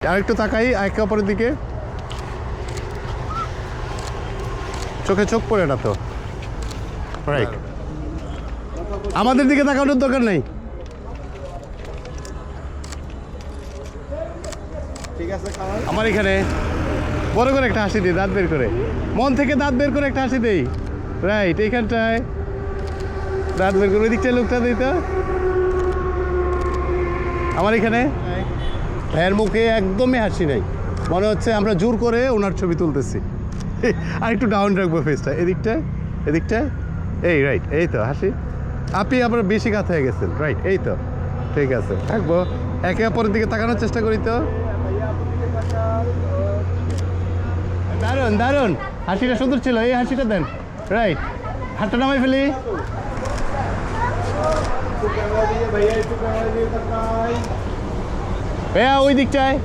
আরেকটু তাকাই একে অপরের দিকে, চোখে চোখ পড়ে না তো। রাইট, আমাদের দিকে তাকানোর দরকার নেই। ঠিক আছে, আমার এখানে বড় করে একটা হাসি দিই, দাঁত বের করে, মন থেকে দাঁত বের করে একটা হাসি দেই। রাইট, এইখানটায় দাঁত বের করে ওই দিকটায় লোকটা দিই তো। আমার এখানে ভাইয়ের মুখে একদমই হাসি নাই, মনে হচ্ছে আমরা জোর করে ওনার ছবি তুলতেছি। আর একটু ডাউন রাখবো ফেসটা, এদিকটায় এদিকটায়। এই রাইট, এই তো হাসি। আপনি আবার বেশি কাত হয়ে গেছেন। রাইট, এই তো ঠিক আছে, থাকবো। একে অপরের দিকে তাকানোর চেষ্টা করি তো। দারুণ দারুণ, হাসিটা সুন্দর ছিল, এই হাসিটা দেন। রাইট, হাতটা নামাই ফেলি। ভাইয়া ওই দিকটায়